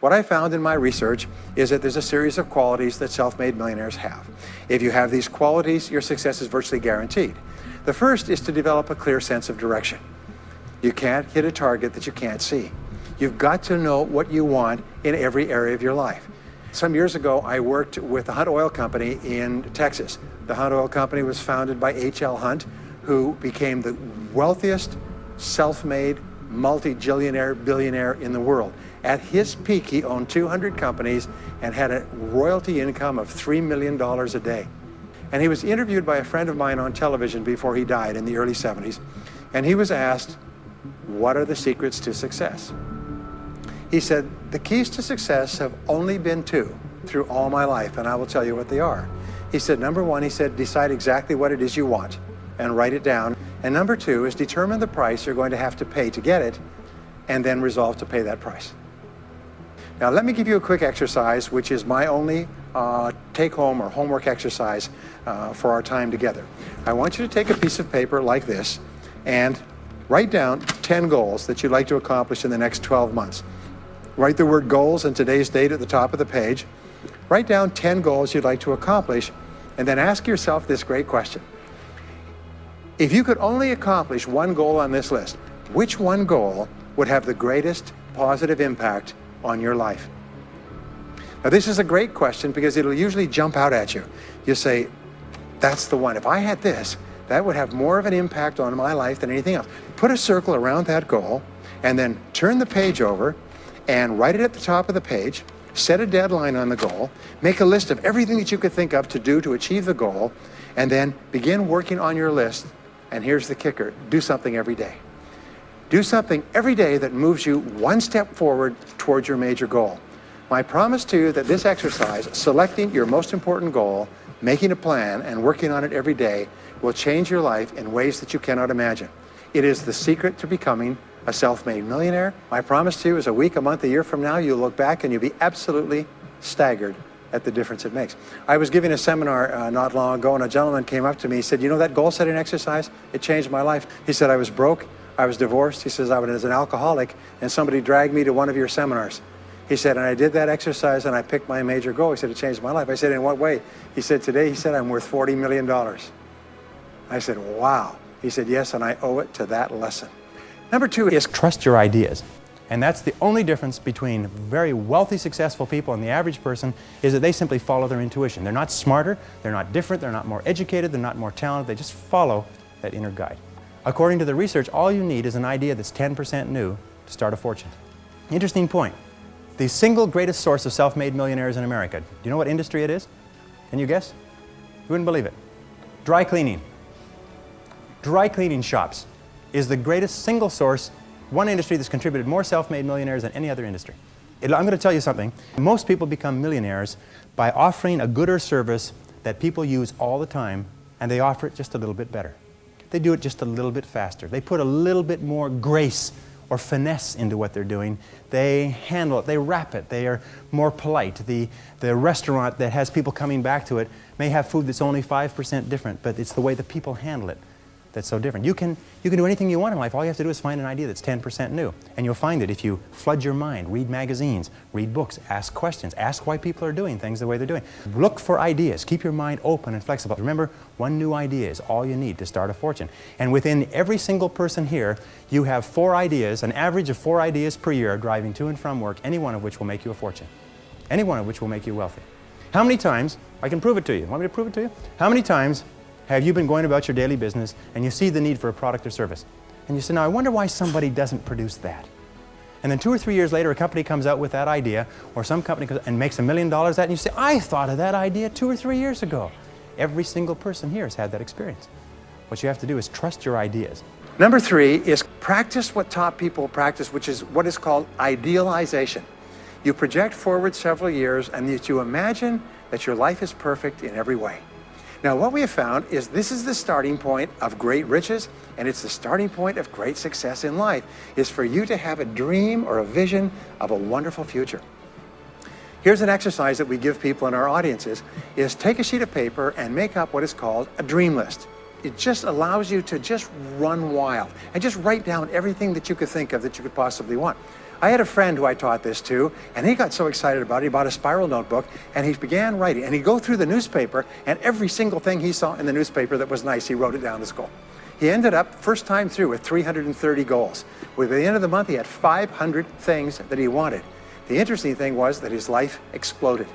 What I found in my research is that there's a series of qualities that self-made millionaires have. If you have these qualities, your success is virtually guaranteed. The first is to develop a clear sense of direction. You can't hit a target that you can't see. You've got to know what you want in every area of your life. Some years ago, I worked with the Hunt Oil Company in Texas. The Hunt Oil Company was founded by H.L. Hunt, who became the wealthiest self-made multi-jillionaire billionaire in the world. At his peak, he owned 200 companies and had a royalty income of $3 million a day. And he was interviewed by a friend of mine on television before he died in the early 70s. And he was asked, what are the secrets to success? He said, the keys to success have only been two through all my life, and I will tell you what they are. He said, number one, he said, decide exactly what it is you want and write it down. And number two is determine the price you're going to have to pay to get it, and then resolve to pay that price. Now, let me give you a quick exercise, which is my only take-home or homework exercise for our time together. I want you to take a piece of paper like this and write down 10 goals that you'd like to accomplish in the next 12 months. Write the word goals and today's date at the top of the page. Write down 10 goals you'd like to accomplish, and then ask yourself this great question. If you could only accomplish one goal on this list, which one goal would have the greatest positive impact on your life? Now, this is a great question because it'll usually jump out at you. You say, that's the one. If I had this, that would have more of an impact on my life than anything else. Put a circle around that goal, and then turn the page over and write it at the top of the page. Set a deadline on the goal. Make a list of everything that you could think of to do to achieve the goal, and then begin working on your list. And here's the kicker, do something every day. Do something every day that moves you one step forward towards your major goal. My promise to you that this exercise, selecting your most important goal, making a plan, and working on it every day, will change your life in ways that you cannot imagine. It is the secret to becoming a self-made millionaire. My promise to you is a week, a month, a year from now, you'll look back and you'll be absolutely staggered at the difference it makes. I was giving a seminar not long ago, and a gentleman came up to me. He said, you know that goal setting exercise? It changed my life. He said, I was broke, I was divorced. He says, I was an alcoholic, and somebody dragged me to one of your seminars. He said, and I did that exercise and I picked my major goal. He said, it changed my life. I said, in what way? He said, today, he said, I'm worth $40 million. I said, wow. He said, yes, and I owe it to that lesson. Number two is trust your ideas. And that's the only difference between very wealthy, successful people and the average person, is that they simply follow their intuition. They're not smarter, they're not different, they're not more educated, they're not more talented, they just follow that inner guide. According to the research, all you need is an idea that's 10% new to start a fortune. Interesting point. The single greatest source of self-made millionaires in America, do you know what industry it is? Can you guess? You wouldn't believe it. Dry cleaning. Dry cleaning shops is the greatest single source, one industry that's contributed more self-made millionaires than any other industry. I'm going to tell you something. Most people become millionaires by offering a good or service that people use all the time, and they offer it just a little bit better. They do it just a little bit faster. They put a little bit more grace or finesse into what they're doing. They handle it, they wrap it, they are more polite. The restaurant that has people coming back to it may have food that's only 5% different, but it's the way the people handle it that's so different. You can do anything you want in life. All you have to do is find an idea that's 10% new. And you'll find it if you flood your mind, read magazines, read books, ask questions, ask why people are doing things the way they're doing. Look for ideas. Keep your mind open and flexible. Remember, one new idea is all you need to start a fortune. And within every single person here, you have 4 ideas, an average of 4 ideas per year driving to and from work, any one of which will make you a fortune. Any one of which will make you wealthy. How many times, I can prove it to you. Want me to prove it to you? How many times have you been going about your daily business and you see the need for a product or service? And you say, now I wonder why somebody doesn't produce that. And then 2 or 3 years later, a company comes out with that idea, or some company comes and makes $1 million at that, and you say, I thought of that idea 2 or 3 years ago. Every single person here has had that experience. What you have to do is trust your ideas. Number 3 is practice what top people practice, which is what is called idealization. You project forward several years and you imagine that your life is perfect in every way. Now, what we have found is this is the starting point of great riches, and it's the starting point of great success in life, is for you to have a dream or a vision of a wonderful future. Here's an exercise that we give people in our audiences, is take a sheet of paper and make up what is called a dream list. It just allows you to just run wild and just write down everything that you could think of that you could possibly want. I had a friend who I taught this to, and he got so excited about it, he bought a spiral notebook, and he began writing. And he'd go through the newspaper, and every single thing he saw in the newspaper that was nice, he wrote it down as goal. He ended up, first time through, with 330 goals. By the end of the month, he had 500 things that he wanted. The interesting thing was that his life exploded.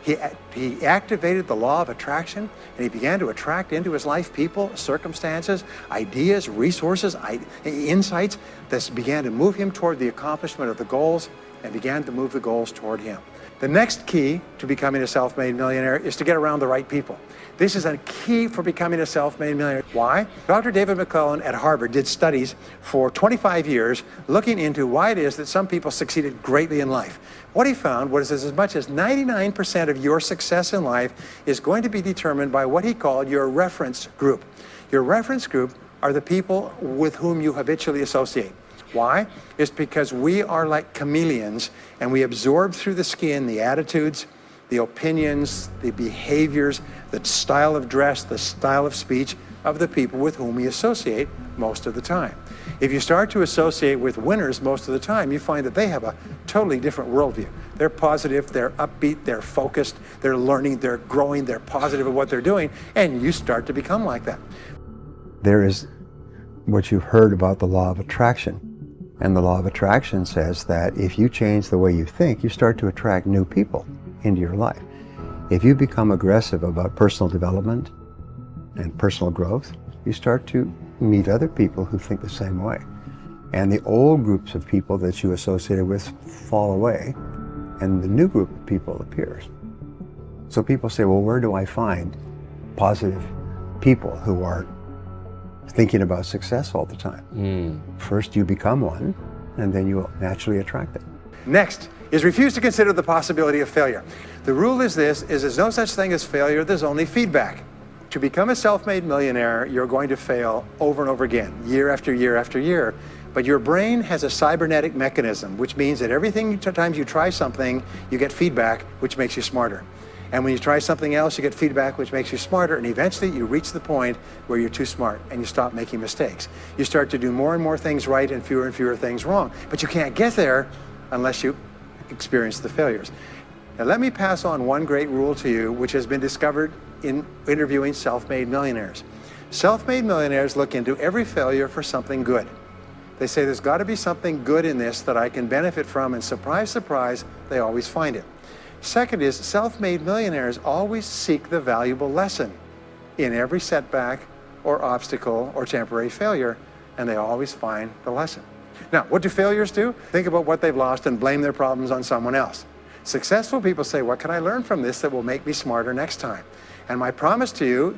He activated the law of attraction, and he began to attract into his life people, circumstances, ideas, resources, insights that began to move him toward the accomplishment of the goals and began to move the goals toward him. The next key to becoming a self-made millionaire is to get around the right people. This is a key for becoming a self-made millionaire. Why? Dr. David McClellan at Harvard did studies for 25 years looking into why it is that some people succeeded greatly in life. What he found was as much as 99% of your success in life is going to be determined by what he called your reference group. Your reference group are the people with whom you habitually associate. Why? It's because we are like chameleons, and we absorb through the skin the attitudes, the opinions, the behaviors, the style of dress, the style of speech of the people with whom we associate most of the time. If you start to associate with winners most of the time, you find that they have a totally different worldview. They're positive, they're upbeat, they're focused, they're learning, they're growing, they're positive of what they're doing, and you start to become like that. There is what you've heard about the law of attraction. And the law of attraction says that if you change the way you think, you start to attract new people into your life. If you become aggressive about personal development and personal growth, you start to meet other people who think the same way. And the old groups of people that you associated with fall away, and the new group of people appears. So people say, well, where do I find positive people who are thinking about success all the time? First you become one, and then you naturally attract it. Next is refuse to consider the possibility of failure. The rule is this, is there's no such thing as failure, there's only feedback. To become a self-made millionaire, you're going to fail over and over again, year after year after year. But your brain has a cybernetic mechanism, which means that every time you try something, you get feedback, which makes you smarter. And when you try something else, you get feedback, which makes you smarter, and eventually you reach the point where you're too smart and you stop making mistakes. You start to do more and more things right and fewer things wrong. But you can't get there unless you experience the failures. Now let me pass on one great rule to you, which has been discovered in interviewing self-made millionaires. Self-made millionaires look into every failure for something good. They say there's got to be something good in this that I can benefit from, and surprise, surprise, they always find it. Second is, self-made millionaires always seek the valuable lesson in every setback or obstacle or temporary failure, and they always find the lesson. Now, what do failures do? Think about what they've lost and blame their problems on someone else. Successful people say, what can I learn from this that will make me smarter next time? And my promise to you,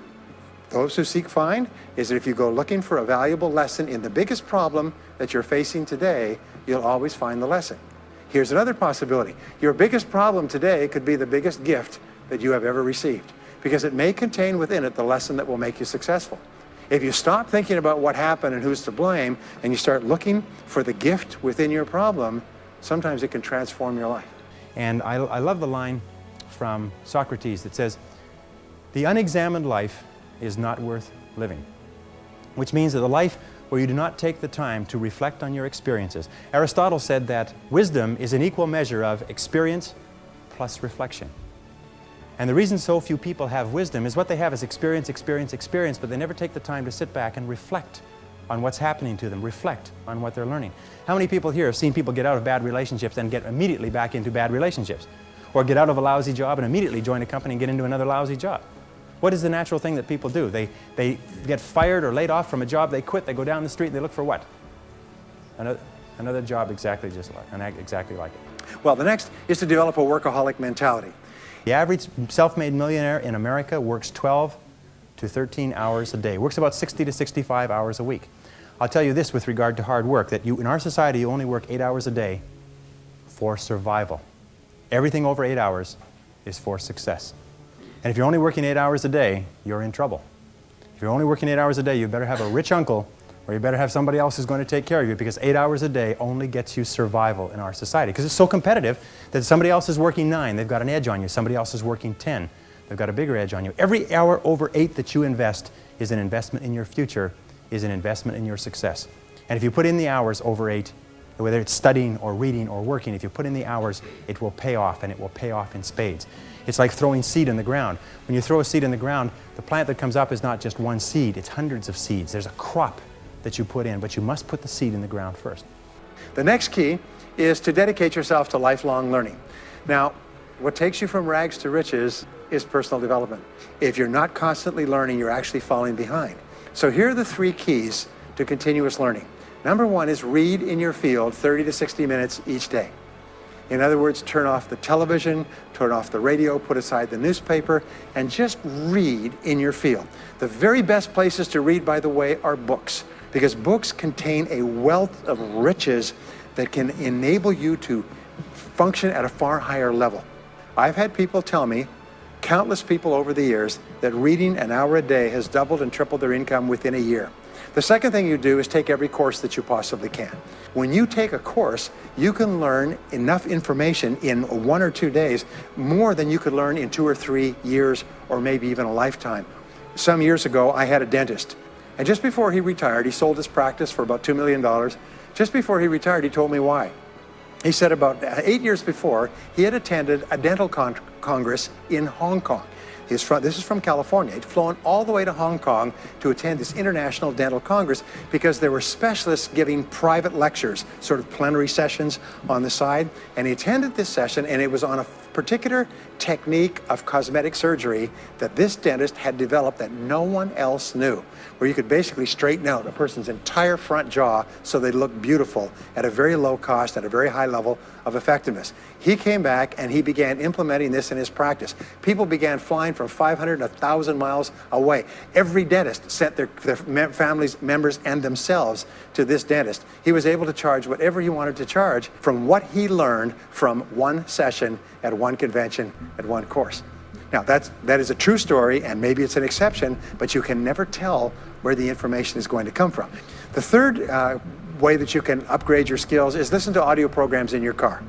those who seek find, is that if you go looking for a valuable lesson in the biggest problem that you're facing today, you'll always find the lesson. Here's another possibility. Your biggest problem today could be the biggest gift that you have ever received, because it may contain within it the lesson that will make you successful. If you stop thinking about what happened and who's to blame, and you start looking for the gift within your problem, sometimes it can transform your life. And I love the line from Socrates that says, "The unexamined life is not worth living," which means that the life where you do not take the time to reflect on your experiences. Aristotle said that wisdom is an equal measure of experience plus reflection. And the reason so few people have wisdom is what they have is experience, but they never take the time to sit back and reflect on what's happening to them, reflect on what they're learning. How many people here have seen people get out of bad relationships and get immediately back into bad relationships? Or get out of a lousy job and immediately join a company and get into another lousy job? What is the natural thing that people do? They get fired or laid off from a job, they quit, they go down the street and they look for what? Another job exactly like it. Well, the next is to develop a workaholic mentality. The average self-made millionaire in America works 12 to 13 hours a day, works about 60 to 65 hours a week. I'll tell you this with regard to hard work, that in our society you only work 8 hours a day for survival. Everything over 8 hours is for success. And if you're only working 8 hours a day, you're in trouble. If you're only working 8 hours a day, you better have a rich uncle, or you better have somebody else who's going to take care of you, because 8 hours a day only gets you survival in our society. Because it's so competitive that somebody else is working 9, they've got an edge on you. Somebody else is working 10, they've got a bigger edge on you. Every hour over 8 that you invest is an investment in your future, is an investment in your success. And if you put in the hours over 8, Whether it's studying or reading or working, if you put in the hours, it will pay off, and it will pay off in spades. It's like throwing seed in the ground. When you throw a seed in the ground, the plant that comes up is not just one seed, it's hundreds of seeds. There's a crop that you put in, but you must put the seed in the ground first. The next key is to dedicate yourself to lifelong learning. Now, what takes you from rags to riches is personal development. If you're not constantly learning, you're actually falling behind. So here are the 3 keys to continuous learning. Number 1 is read in your field 30 to 60 minutes each day. In other words, turn off the television, turn off the radio, put aside the newspaper, and just read in your field. The very best places to read, by the way, are books, because books contain a wealth of riches that can enable you to function at a far higher level. I've had people tell me, countless people over the years, that reading an hour a day has doubled and tripled their income within a year. The second thing you do is take every course that you possibly can. When you take a course, you can learn enough information in 1 or 2 days, more than you could learn in 2 or 3 years, or maybe even a lifetime. Some years ago, I had a dentist, and just before he retired, he sold his practice for about $2 million. Just before he retired, he told me why. He said about 8 years before, he had attended a dental congress in Hong Kong. This is from California. He'd flown all the way to Hong Kong to attend this International Dental Congress because there were specialists giving private lectures, sort of plenary sessions on the side. And he attended this session, and it was on a particular technique of cosmetic surgery that this dentist had developed that no one else knew, where you could basically straighten out a person's entire front jaw so they look beautiful at a very low cost, at a very high level of effectiveness. He came back and he began implementing this in his practice. People began flying from 500 and 1,000 miles away. Every dentist sent their families, members, and themselves to this dentist. He was able to charge whatever he wanted to charge from what he learned from one session at one convention at one course. Now, that is a true story, and maybe it's an exception, but you can never tell where the information is going to come from. The third way that you can upgrade your skills is listen to audio programs in your car.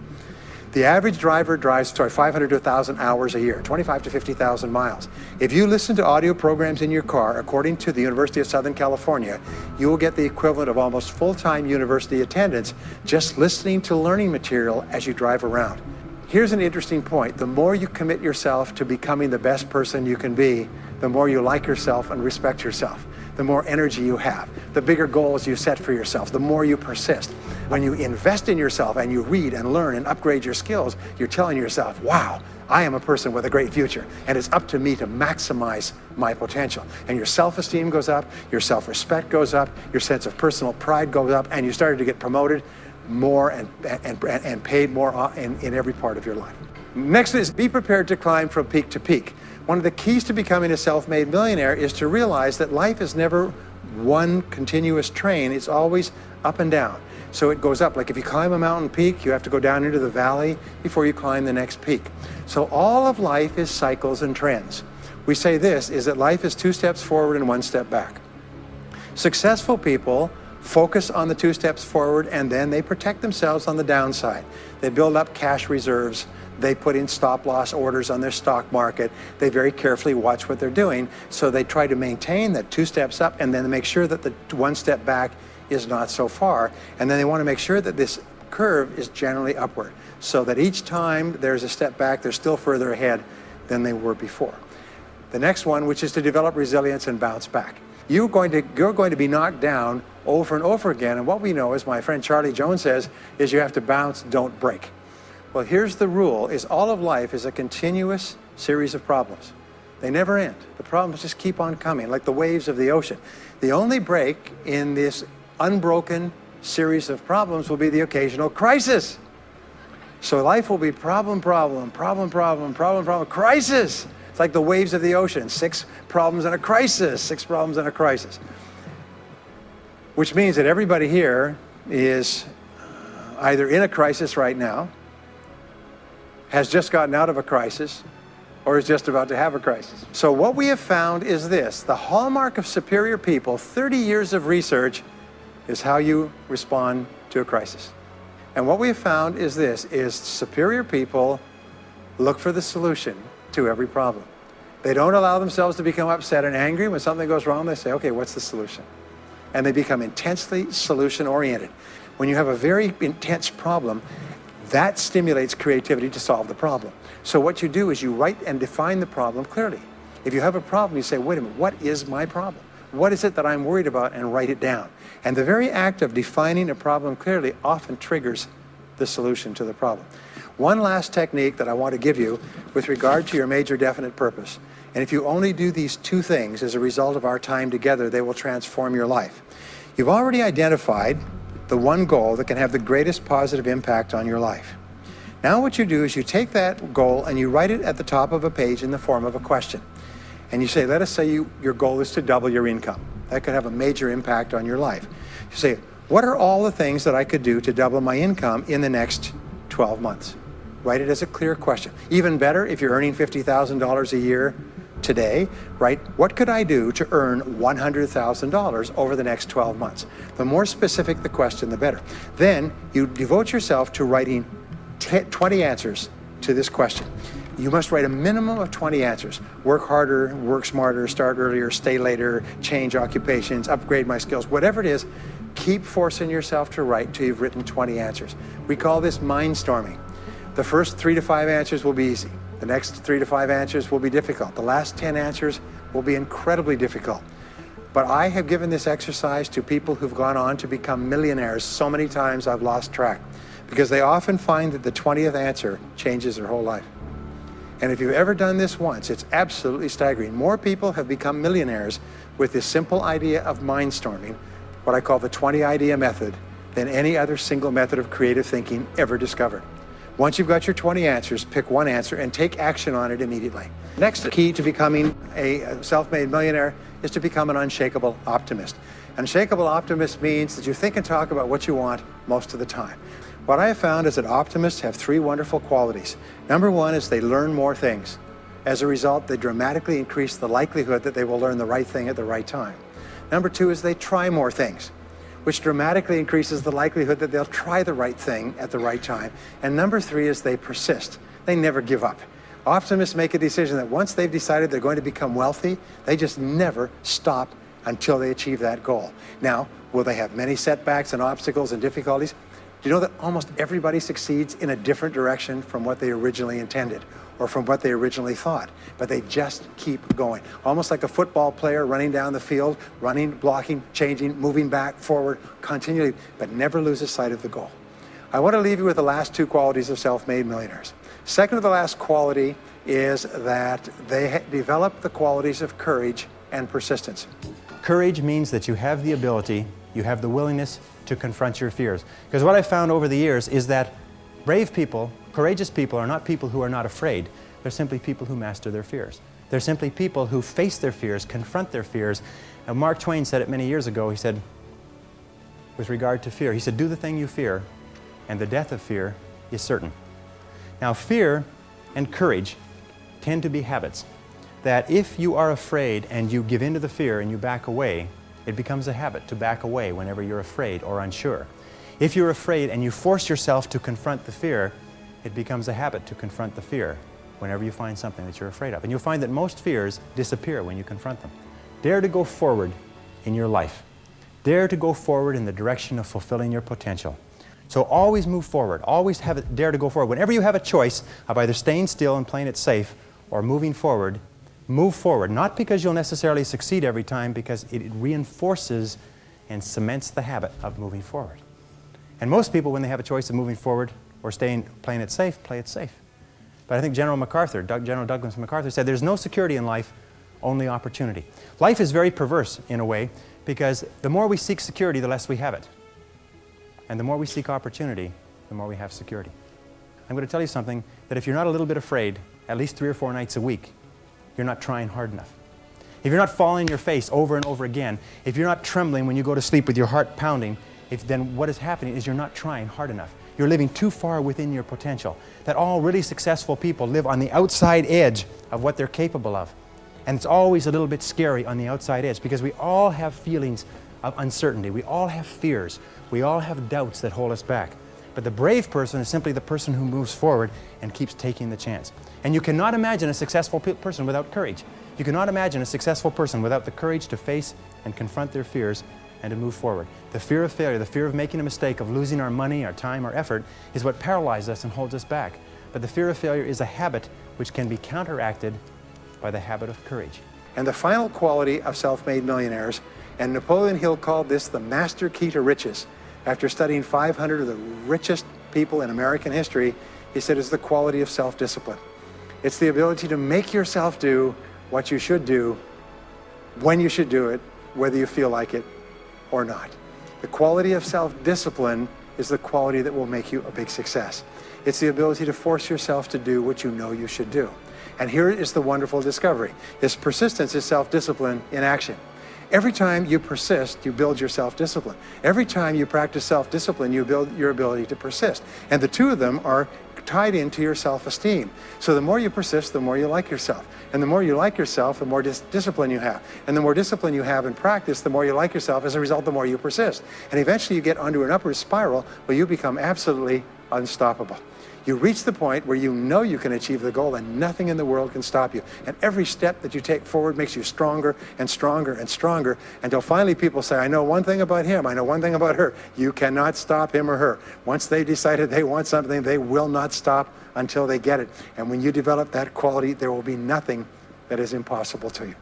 The average driver drives 500 to 1,000 hours a year, 25 to 50,000 miles. If you listen to audio programs in your car, according to the University of Southern California, you will get the equivalent of almost full-time university attendance just listening to learning material as you drive around. Here's an interesting point. The more you commit yourself to becoming the best person you can be, the more you like yourself and respect yourself, the more energy you have, the bigger goals you set for yourself, the more you persist. When you invest in yourself and you read and learn and upgrade your skills, you're telling yourself, wow, I am a person with a great future, and it's up to me to maximize my potential. And your self-esteem goes up, your self-respect goes up, your sense of personal pride goes up, and you started to get promoted more and paid more in every part of your life. Next is be prepared to climb from peak to peak. One of the keys to becoming a self-made millionaire is to realize that life is never one continuous train. It's always up and down. So it goes up. Like if you climb a mountain peak, you have to go down into the valley before you climb the next peak. So all of life is cycles and trends. We say this, is that life is 2 steps forward and 1 step back. Successful people focus on the 2 steps forward, and then they protect themselves on the downside. They build up cash reserves. They put in stop-loss orders on their stock market. They very carefully watch what they're doing, so they try to maintain that 2 steps up, and then they make sure that the 1 step back is not so far. And then they want to make sure that this curve is generally upward, so that each time there's a step back, they're still further ahead than they were before. The next one, which is to develop resilience and bounce back. You're going to be knocked down over and over again, and what we know, as my friend Charlie Jones says, is you have to bounce, don't break. Well, here's the rule, is all of life is a continuous series of problems. They never end. The problems just keep on coming, like the waves of the ocean. The only break in this unbroken series of problems will be the occasional crisis. So life will be problem, problem, problem, problem, problem, problem, crisis. It's like the waves of the ocean, 6 problems and a crisis, 6 problems and a crisis. Which means that everybody here is either in a crisis right now, has just gotten out of a crisis, or is just about to have a crisis. So what we have found is this: the hallmark of superior people, 30 years of research, is how you respond to a crisis. And what we have found is this, is superior people look for the solution to every problem. They don't allow themselves to become upset and angry. When something goes wrong, they say, okay, what's the solution? And they become intensely solution-oriented. When you have a very intense problem, that stimulates creativity to solve the problem. So what you do is you write and define the problem clearly. If you have a problem, you say, wait a minute, what is my problem? What is it that I'm worried about? And write it down. And the very act of defining a problem clearly often triggers the solution to the problem. One last technique that I want to give you with regard to your major definite purpose. And if you only do these two things as a result of our time together, they will transform your life. You've already identified the one goal that can have the greatest positive impact on your life. Now what you do is you take that goal and you write it at the top of a page in the form of a question. And you say, let us say your goal is to double your income. That could have a major impact on your life. You say, what are all the things that I could do to double my income in the next 12 months? Write it as a clear question. Even better, if you're earning $50,000 a year today, write, what could I do to earn $100,000 over the next 12 months? The more specific the question, the better. Then you devote yourself to writing 20 answers to this question. You must write a minimum of 20 answers. Work harder, work smarter, start earlier, stay later, change occupations, upgrade my skills, whatever it is, keep forcing yourself to write till you've written 20 answers. We call this mindstorming. The first 3 to 5 answers will be easy. The next 3 to 5 answers will be difficult. The last 10 answers will be incredibly difficult. But I have given this exercise to people who've gone on to become millionaires so many times I've lost track, because they often find that the 20th answer changes their whole life. And if you've ever done this once, it's absolutely staggering. More people have become millionaires with this simple idea of mindstorming, what I call the 20 idea method, than any other single method of creative thinking ever discovered. Once you've got your 20 answers, pick one answer and take action on it immediately. Next key to becoming a self-made millionaire is to become an unshakable optimist. An unshakable optimist means that you think and talk about what you want most of the time. What I have found is that optimists have 3 wonderful qualities. Number 1 is they learn more things. As a result, they dramatically increase the likelihood that they will learn the right thing at the right time. Number 2 is they try more things, which dramatically increases the likelihood that they'll try the right thing at the right time. And number 3 is they persist. They never give up. Optimists make a decision that once they've decided they're going to become wealthy, they just never stop until they achieve that goal. Now, will they have many setbacks and obstacles and difficulties? Do you know that almost everybody succeeds in a different direction from what they originally intended or from what they originally thought? But they just keep going. Almost like a football player running down the field, running, blocking, changing, moving back, forward, continually, but never loses sight of the goal. I want to leave you with the last 2 qualities of self-made millionaires. Second to the last quality is that they develop the qualities of courage and persistence. Courage means that you have the ability, you have the willingness to confront your fears. Because what I've found over the years is that brave people, courageous people, are not people who are not afraid. They're simply people who master their fears. They're simply people who face their fears, confront their fears. And Mark Twain said it many years ago. He said, with regard to fear, he said, do the thing you fear, and the death of fear is certain. Now, fear and courage tend to be habits. That if you are afraid and you give in to the fear and you back away, it becomes a habit to back away whenever you're afraid or unsure. If you're afraid and you force yourself to confront the fear, it becomes a habit to confront the fear whenever you find something that you're afraid of. And you'll find that most fears disappear when you confront them. Dare to go forward in your life. Dare to go forward in the direction of fulfilling your potential. So always move forward. Always dare to go forward. Whenever you have a choice of either staying still and playing it safe or moving forward, move forward, not because you'll necessarily succeed every time, because it reinforces and cements the habit of moving forward. And most people, when they have a choice of moving forward or playing it safe, play it safe. But I think General Douglas MacArthur said, there's no security in life, only opportunity. Life is very perverse in a way, because the more we seek security, the less we have it. And the more we seek opportunity, the more we have security. I'm going to tell you something, that if you're not a little bit afraid, at least 3 or 4 nights a week, you're not trying hard enough. If you're not falling on your face over and over again, if you're not trembling when you go to sleep with your heart pounding, then what is happening is you're not trying hard enough. You're living too far within your potential. That all really successful people live on the outside edge of what they're capable of. And it's always a little bit scary on the outside edge, because we all have feelings of uncertainty. We all have fears. We all have doubts that hold us back. But the brave person is simply the person who moves forward and keeps taking the chance. And you cannot imagine a successful person without courage. You cannot imagine a successful person without the courage to face and confront their fears and to move forward. The fear of failure, the fear of making a mistake, of losing our money, our time, our effort, is what paralyzes us and holds us back. But the fear of failure is a habit which can be counteracted by the habit of courage. And the final quality of self-made millionaires, and Napoleon Hill called this the master key to riches. After studying 500 of the richest people in American history, he said it's the quality of self-discipline. It's the ability to make yourself do what you should do, when you should do it, whether you feel like it or not. The quality of self-discipline is the quality that will make you a big success. It's the ability to force yourself to do what you know you should do. And here is the wonderful discovery. This persistence is self-discipline in action. Every time you persist, you build your self-discipline. Every time you practice self-discipline, you build your ability to persist. And the two of them are tied into your self-esteem. So the more you persist, the more you like yourself. And the more you like yourself, the more discipline you have. And the more discipline you have in practice, the more you like yourself. As a result, the more you persist. And eventually you get onto an upward spiral where you become absolutely unstoppable. You reach the point where you know you can achieve the goal and nothing in the world can stop you. And every step that you take forward makes you stronger and stronger and stronger until finally people say, I know one thing about him, I know one thing about her. You cannot stop him or her. Once they decided they want something, they will not stop until they get it. And when you develop that quality, there will be nothing that is impossible to you.